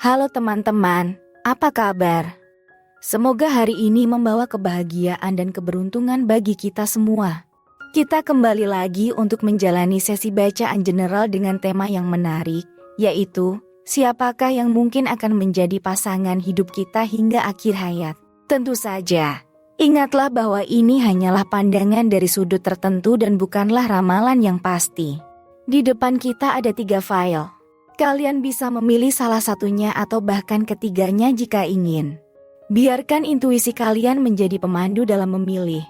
Halo teman-teman, apa kabar? Semoga hari ini membawa kebahagiaan dan keberuntungan bagi kita semua. Kita kembali lagi untuk menjalani sesi bacaan general dengan tema yang menarik, yaitu siapakah yang mungkin akan menjadi pasangan hidup kita hingga akhir hayat. Tentu saja, ingatlah bahwa ini hanyalah pandangan dari sudut tertentu dan bukanlah ramalan yang pasti. Di depan kita ada 3 file. Kalian bisa memilih salah satunya atau bahkan ketiganya jika ingin. Biarkan intuisi kalian menjadi pemandu dalam memilih.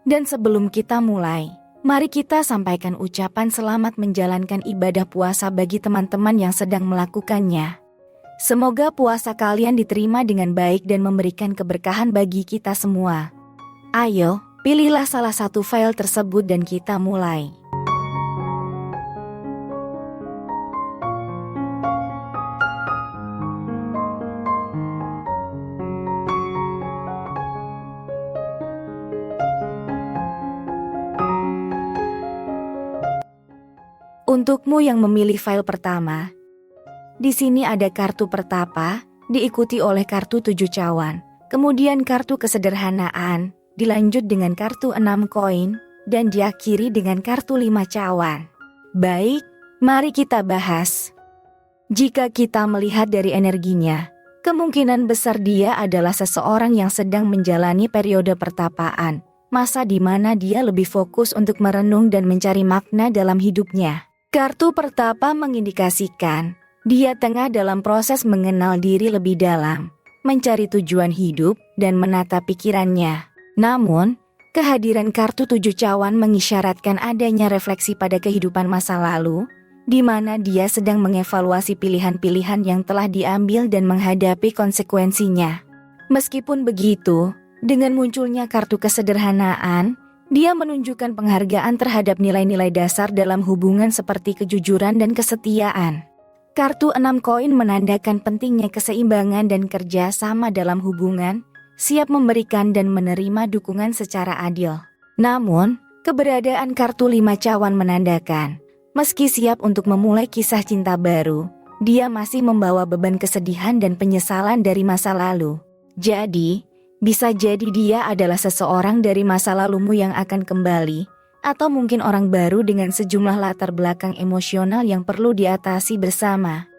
Dan sebelum kita mulai, mari kita sampaikan ucapan selamat menjalankan ibadah puasa bagi teman-teman yang sedang melakukannya. Semoga puasa kalian diterima dengan baik dan memberikan keberkahan bagi kita semua. Ayo, pilihlah salah satu file tersebut dan kita mulai. Untukmu yang memilih file pertama, di sini ada kartu pertapa, diikuti oleh kartu 7 cawan, kemudian kartu kesederhanaan, dilanjut dengan kartu 6 koin, dan diakhiri dengan kartu 5 cawan. Baik, mari kita bahas. Jika kita melihat dari energinya, kemungkinan besar dia adalah seseorang yang sedang menjalani periode pertapaan, masa di mana dia lebih fokus untuk merenung dan mencari makna dalam hidupnya. Kartu pertapa mengindikasikan dia tengah dalam proses mengenal diri lebih dalam, mencari tujuan hidup dan menata pikirannya. Namun, kehadiran kartu 7 cawan mengisyaratkan adanya refleksi pada kehidupan masa lalu, di mana dia sedang mengevaluasi pilihan-pilihan yang telah diambil dan menghadapi konsekuensinya. Meskipun begitu, dengan munculnya kartu kesederhanaan, dia menunjukkan penghargaan terhadap nilai-nilai dasar dalam hubungan seperti kejujuran dan kesetiaan. Kartu 6 koin menandakan pentingnya keseimbangan dan kerja sama dalam hubungan, siap memberikan dan menerima dukungan secara adil. Namun, keberadaan kartu 5 cawan menandakan, meski siap untuk memulai kisah cinta baru, dia masih membawa beban kesedihan dan penyesalan dari masa lalu. Jadi, bisa jadi dia adalah seseorang dari masa lalumu yang akan kembali, atau mungkin orang baru dengan sejumlah latar belakang emosional yang perlu diatasi bersama.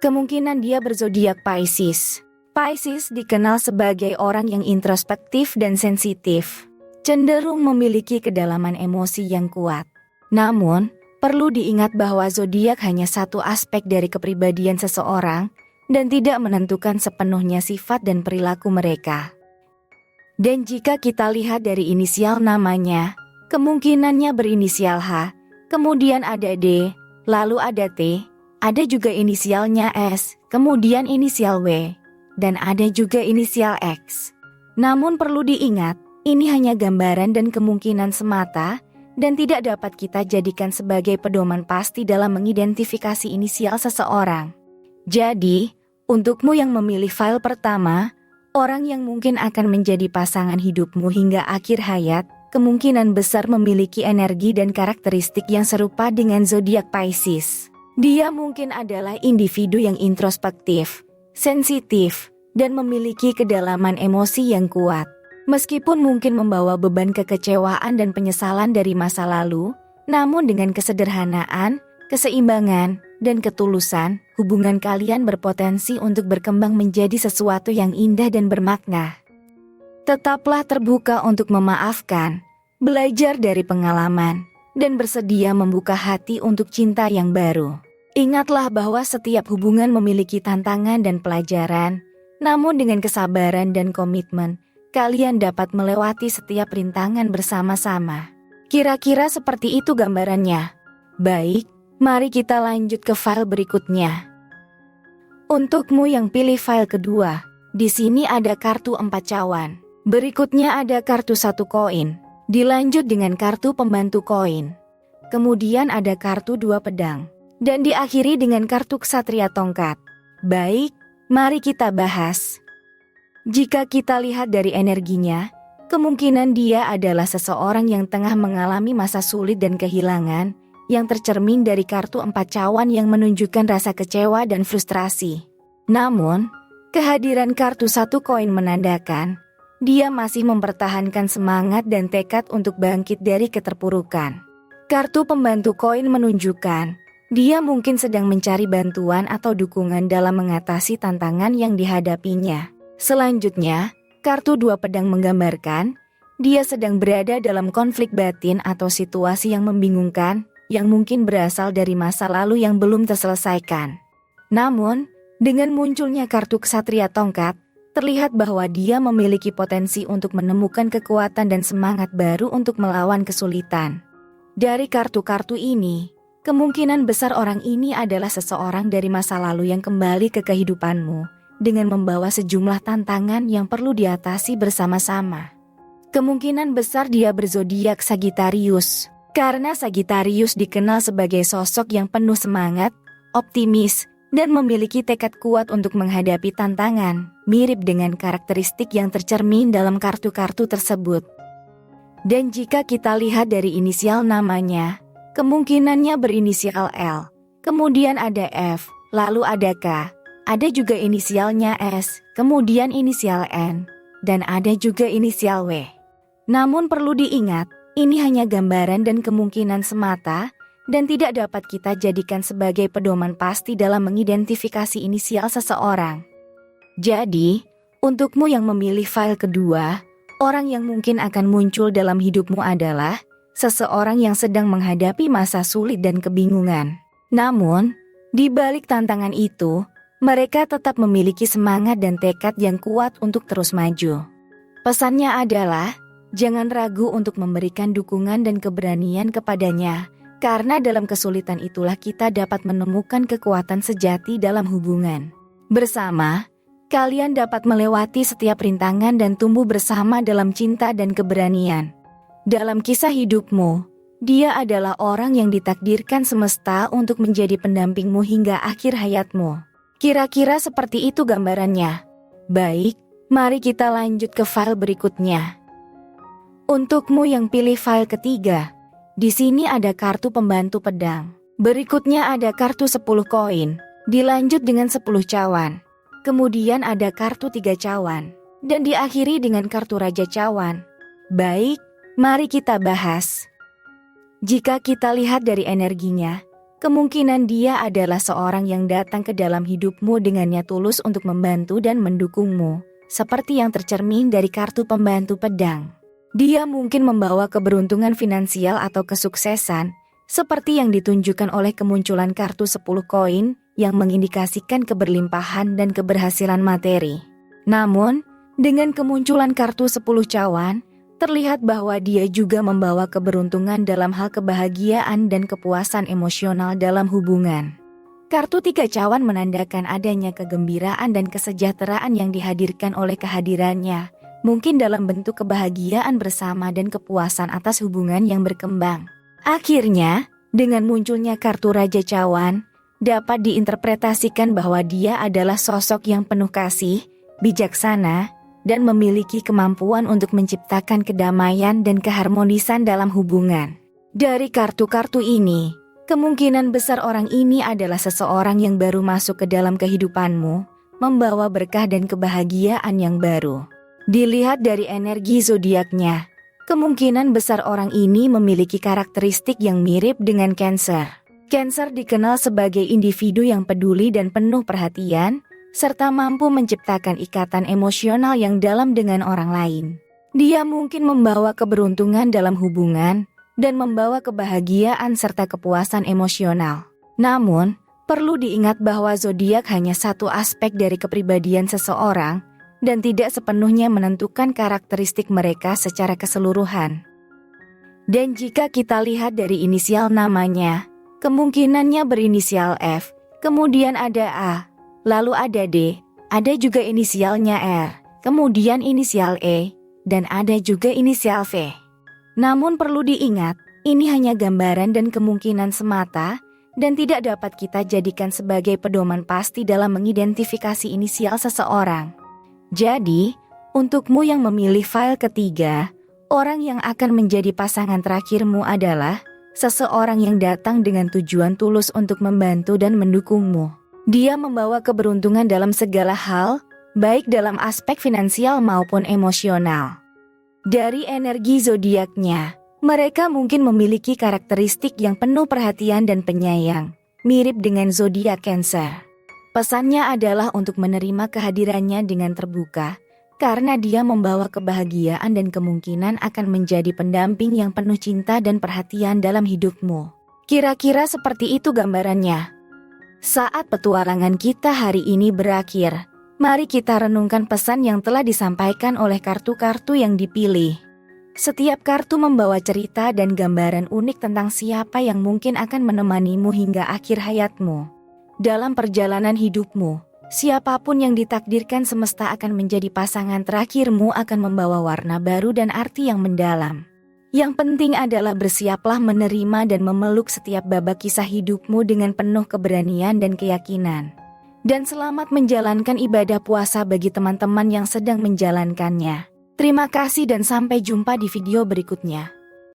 Kemungkinan dia berzodiak Pisces. Pisces dikenal sebagai orang yang introspektif dan sensitif, cenderung memiliki kedalaman emosi yang kuat. Namun, perlu diingat bahwa zodiak hanya satu aspek dari kepribadian seseorang dan tidak menentukan sepenuhnya sifat dan perilaku mereka. Dan jika kita lihat dari inisial namanya, kemungkinannya berinisial H, kemudian ada D, lalu ada T, ada juga inisialnya S, kemudian inisial W, dan ada juga inisial X. Namun perlu diingat, ini hanya gambaran dan kemungkinan semata, dan tidak dapat kita jadikan sebagai pedoman pasti dalam mengidentifikasi inisial seseorang. Jadi, untukmu yang memilih file pertama, orang yang mungkin akan menjadi pasangan hidupmu hingga akhir hayat, kemungkinan besar memiliki energi dan karakteristik yang serupa dengan zodiak Pisces. Dia mungkin adalah individu yang introspektif, sensitif, dan memiliki kedalaman emosi yang kuat. Meskipun mungkin membawa beban kekecewaan dan penyesalan dari masa lalu, namun dengan kesederhanaan, keseimbangan, dan ketulusan, hubungan kalian berpotensi untuk berkembang menjadi sesuatu yang indah dan bermakna. Tetaplah terbuka untuk memaafkan, belajar dari pengalaman, dan bersedia membuka hati untuk cinta yang baru. Ingatlah bahwa setiap hubungan memiliki tantangan dan pelajaran, namun dengan kesabaran dan komitmen, kalian dapat melewati setiap rintangan bersama-sama. Kira-kira seperti itu gambarannya. Baik, mari kita lanjut ke file berikutnya. Untukmu yang pilih file kedua, di sini ada kartu 4 cawan. Berikutnya ada kartu 1 koin, dilanjut dengan kartu pembantu koin. Kemudian ada kartu 2 pedang, dan diakhiri dengan kartu ksatria tongkat. Baik, mari kita bahas. Jika kita lihat dari energinya, kemungkinan dia adalah seseorang yang tengah mengalami masa sulit dan kehilangan, yang tercermin dari kartu 4 cawan yang menunjukkan rasa kecewa dan frustrasi. Namun, kehadiran kartu 1 koin menandakan dia masih mempertahankan semangat dan tekad untuk bangkit dari keterpurukan. Kartu pembantu koin menunjukkan dia mungkin sedang mencari bantuan atau dukungan dalam mengatasi tantangan yang dihadapinya. Selanjutnya, kartu 2 pedang menggambarkan dia sedang berada dalam konflik batin atau situasi yang membingungkan yang mungkin berasal dari masa lalu yang belum terselesaikan. Namun, dengan munculnya kartu Ksatria Tongkat, terlihat bahwa dia memiliki potensi untuk menemukan kekuatan dan semangat baru untuk melawan kesulitan. Dari kartu-kartu ini, kemungkinan besar orang ini adalah seseorang dari masa lalu yang kembali ke kehidupanmu dengan membawa sejumlah tantangan yang perlu diatasi bersama-sama. Kemungkinan besar dia berzodiak Sagittarius, karena Sagittarius dikenal sebagai sosok yang penuh semangat, optimis, dan memiliki tekad kuat untuk menghadapi tantangan, mirip dengan karakteristik yang tercermin dalam kartu-kartu tersebut. Dan jika kita lihat dari inisial namanya, kemungkinannya berinisial L, kemudian ada F, lalu ada K, ada juga inisialnya S, kemudian inisial N, dan ada juga inisial W. Namun perlu diingat, ini hanya gambaran dan kemungkinan semata, dan tidak dapat kita jadikan sebagai pedoman pasti dalam mengidentifikasi inisial seseorang. Jadi, untukmu yang memilih file kedua, orang yang mungkin akan muncul dalam hidupmu adalah seseorang yang sedang menghadapi masa sulit dan kebingungan. Namun, di balik tantangan itu, mereka tetap memiliki semangat dan tekad yang kuat untuk terus maju. Pesannya adalah, jangan ragu untuk memberikan dukungan dan keberanian kepadanya, karena dalam kesulitan itulah kita dapat menemukan kekuatan sejati dalam hubungan. Bersama, kalian dapat melewati setiap rintangan dan tumbuh bersama dalam cinta dan keberanian. Dalam kisah hidupmu, dia adalah orang yang ditakdirkan semesta untuk menjadi pendampingmu hingga akhir hayatmu. Kira-kira seperti itu gambarannya. Baik, mari kita lanjut ke file berikutnya. Untukmu yang pilih file ketiga, di sini ada kartu pembantu pedang. Berikutnya ada kartu 10 koin, dilanjut dengan 10 cawan. Kemudian ada kartu 3 cawan, dan diakhiri dengan kartu Raja Cawan. Baik, mari kita bahas. Jika kita lihat dari energinya, kemungkinan dia adalah seorang yang datang ke dalam hidupmu dengannya tulus untuk membantu dan mendukungmu, seperti yang tercermin dari kartu pembantu pedang. Dia mungkin membawa keberuntungan finansial atau kesuksesan, seperti yang ditunjukkan oleh kemunculan kartu 10 koin yang mengindikasikan keberlimpahan dan keberhasilan materi. Namun, dengan kemunculan kartu 10 cawan, terlihat bahwa dia juga membawa keberuntungan dalam hal kebahagiaan dan kepuasan emosional dalam hubungan. Kartu 3 cawan menandakan adanya kegembiraan dan kesejahteraan yang dihadirkan oleh kehadirannya, mungkin dalam bentuk kebahagiaan bersama dan kepuasan atas hubungan yang berkembang. Akhirnya, dengan munculnya kartu Raja Cawan, dapat diinterpretasikan bahwa dia adalah sosok yang penuh kasih, bijaksana, dan memiliki kemampuan untuk menciptakan kedamaian dan keharmonisan dalam hubungan. Dari kartu-kartu ini, kemungkinan besar orang ini adalah seseorang yang baru masuk ke dalam kehidupanmu, membawa berkah dan kebahagiaan yang baru. Dilihat dari energi zodiaknya, kemungkinan besar orang ini memiliki karakteristik yang mirip dengan Cancer. Cancer dikenal sebagai individu yang peduli dan penuh perhatian, serta mampu menciptakan ikatan emosional yang dalam dengan orang lain. Dia mungkin membawa keberuntungan dalam hubungan dan membawa kebahagiaan serta kepuasan emosional. Namun, perlu diingat bahwa zodiak hanya satu aspek dari kepribadian seseorang dan tidak sepenuhnya menentukan karakteristik mereka secara keseluruhan. Dan jika kita lihat dari inisial namanya, kemungkinannya berinisial F, kemudian ada A, lalu ada D, ada juga inisialnya R, kemudian inisial E, dan ada juga inisial V. Namun perlu diingat, ini hanya gambaran dan kemungkinan semata, dan tidak dapat kita jadikan sebagai pedoman pasti dalam mengidentifikasi inisial seseorang. Jadi, untukmu yang memilih file ketiga, orang yang akan menjadi pasangan terakhirmu adalah seseorang yang datang dengan tujuan tulus untuk membantu dan mendukungmu. Dia membawa keberuntungan dalam segala hal, baik dalam aspek finansial maupun emosional. Dari energi zodiaknya, mereka mungkin memiliki karakteristik yang penuh perhatian dan penyayang, mirip dengan zodiak Cancer. Pesannya adalah untuk menerima kehadirannya dengan terbuka, karena dia membawa kebahagiaan dan kemungkinan akan menjadi pendamping yang penuh cinta dan perhatian dalam hidupmu. Kira-kira seperti itu gambarannya. Saat petualangan kita hari ini berakhir, mari kita renungkan pesan yang telah disampaikan oleh kartu-kartu yang dipilih. Setiap kartu membawa cerita dan gambaran unik tentang siapa yang mungkin akan menemanimu hingga akhir hayatmu. Dalam perjalanan hidupmu, siapapun yang ditakdirkan semesta akan menjadi pasangan terakhirmu akan membawa warna baru dan arti yang mendalam. Yang penting adalah bersiaplah menerima dan memeluk setiap babak kisah hidupmu dengan penuh keberanian dan keyakinan. Dan selamat menjalankan ibadah puasa bagi teman-teman yang sedang menjalankannya. Terima kasih dan sampai jumpa di video berikutnya.